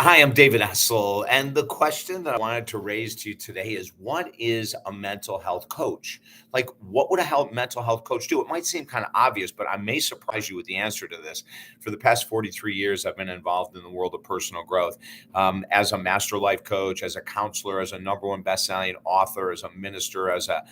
Hi, I'm David Essel, and the question that I wanted to raise to you today is what is a mental health coach? Like, what would a mental health coach do? It might seem kind of obvious, but I may surprise you with the answer to this. For the past 43 years, I've been involved in the world of personal growth as a master life coach, as a counselor, as a number one best-selling author, as a minister, as a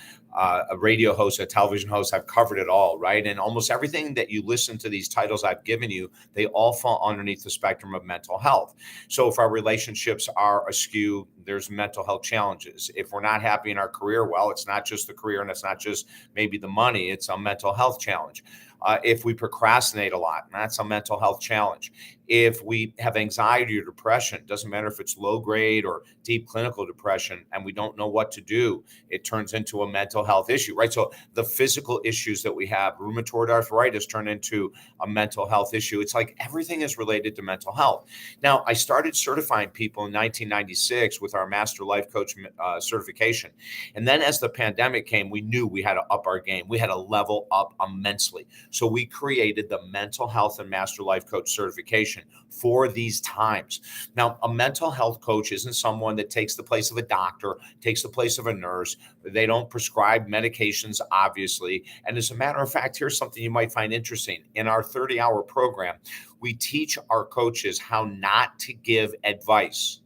radio host, a television host. I've covered it all, right? And almost everything that you listen to these titles I've given you, they all fall underneath the spectrum of mental health. So if our relationships are askew, there's mental health challenges. If we're not happy in our career, well, it's not just the career and it's not just maybe the money, it's a mental health challenge. If we procrastinate a lot, that's a mental health challenge. If we have anxiety or depression, doesn't matter if it's low grade or deep clinical depression, and we don't know what to do, it turns into a mental health issue, right? So the physical issues that we have, rheumatoid arthritis, turn into a mental health issue. It's like everything is related to mental health. Now, I started certifying people in 1996 with our Master Life Coach certification. And then as the pandemic came, we knew we had to up our game. We had to level up immensely. So we created the Mental Health and Master Life Coach certification for these times. Now, a mental health coach isn't someone that takes the place of a doctor, takes the place of a nurse. They don't prescribe medications, obviously. And as a matter of fact, here's something you might find interesting. In our 30-hour program, we teach our coaches how not to give advice.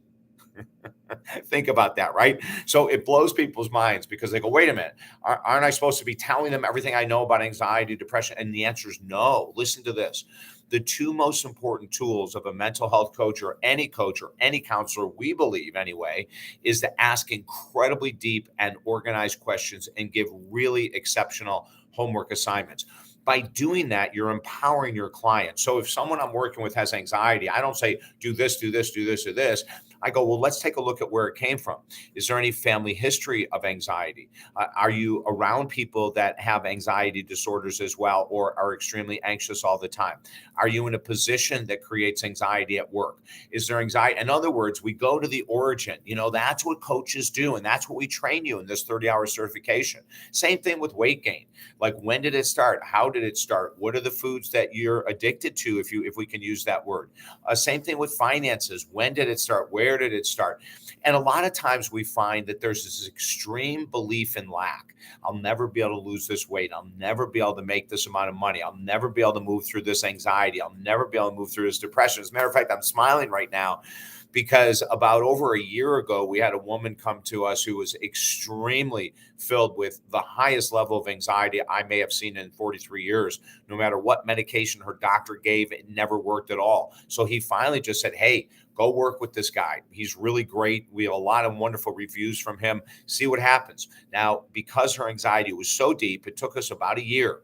Think about that, right? So it blows people's minds because they go, wait a minute, aren't I supposed to be telling them everything I know about anxiety, depression? And the answer is no. Listen to this. The two most important tools of a mental health coach or any counselor, we believe anyway, is to ask incredibly deep and organized questions and give really exceptional homework assignments. By doing that, you're empowering your client. So if someone I'm working with has anxiety, I don't say, do this, do this, do this, or this. I go, well, let's take a look at where it came from. Is there any family history of anxiety? Are you around people that have anxiety disorders as well, or are extremely anxious all the time? Are you in a position that creates anxiety at work? Is there anxiety? In other words, we go to the origin. That's what coaches do. And that's what we train you in this 30-hour certification. Same thing with weight gain. Like, when did it start? How did it start? What are the foods that you're addicted to, if we can use that word? Same thing with finances. When did it start? Where did it start? And a lot of times we find that there's this extreme belief in lack. I'll never be able to lose this weight. I'll never be able to make this amount of money. I'll never be able to move through this anxiety. I'll never be able to move through this depression. As a matter of fact, I'm smiling right now because about over a year ago, we had a woman come to us who was extremely filled with the highest level of anxiety I may have seen in 43 years. No matter what medication her doctor gave, it never worked at all. So he finally just said, hey, go work with this guy. He's really great. We have a lot of wonderful reviews from him. See what happens. Now, because her anxiety was so deep, it took us about a year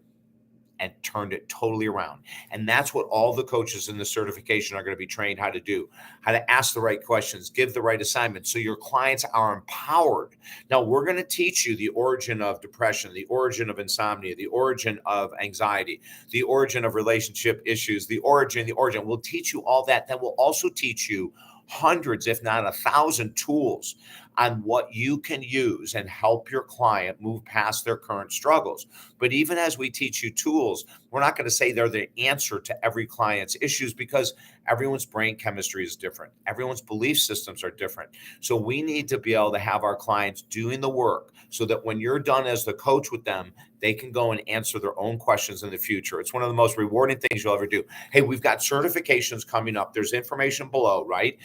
and turned it totally around. And that's what all the coaches in the certification are going to be trained how to do, how to ask the right questions, give the right assignments, so your clients are empowered. Now, we're going to teach you the origin of depression, the origin of insomnia, the origin of anxiety, the origin of relationship issues, the origin. We'll teach you all that. Then we'll also teach you hundreds, if not 1,000 tools on what you can use and help your client move past their current struggles. But even as we teach you tools, we're not going to say they're the answer to every client's issues, because everyone's brain chemistry is different. Everyone's belief systems are different. So we need to be able to have our clients doing the work so that when you're done as the coach with them, they can go and answer their own questions in the future. It's one of the most rewarding things you'll ever do. Hey, we've got certifications coming up. There's information below, right?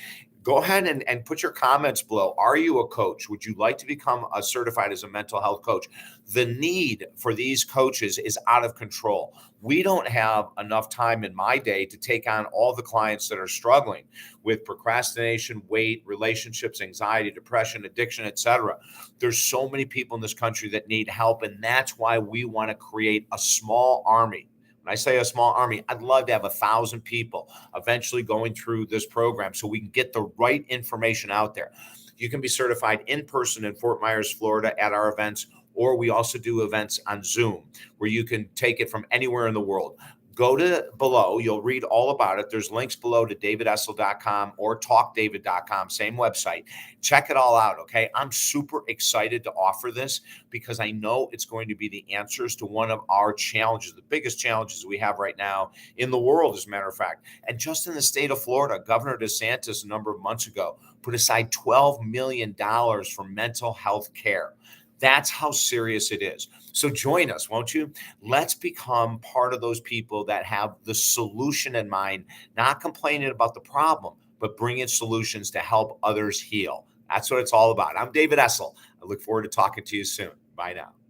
Go ahead and put your comments below. Are you a coach? Would you like to become certified as a mental health coach? The need for these coaches is out of control. We don't have enough time in my day to take on all the clients that are struggling with procrastination, weight, relationships, anxiety, depression, addiction, etc. There's so many people in this country that need help, and that's why we want to create a small army. When I say a small army, I'd love to have 1,000 people eventually going through this program so we can get the right information out there. You can be certified in person in Fort Myers, Florida at our events, or we also do events on Zoom where you can take it from anywhere in the world. Go to below. You'll read all about it. There's links below to davidessel.com or talkdavid.com, same website. Check it all out, okay? I'm super excited to offer this because I know it's going to be the answers to one of our challenges, the biggest challenges we have right now in the world, as a matter of fact. And just in the state of Florida, Governor DeSantis, a number of months ago, put aside $12 million for mental health care. That's how serious it is. So join us, won't you? Let's become part of those people that have the solution in mind, not complaining about the problem, but bringing solutions to help others heal. That's what it's all about. I'm David Essel. I look forward to talking to you soon. Bye now.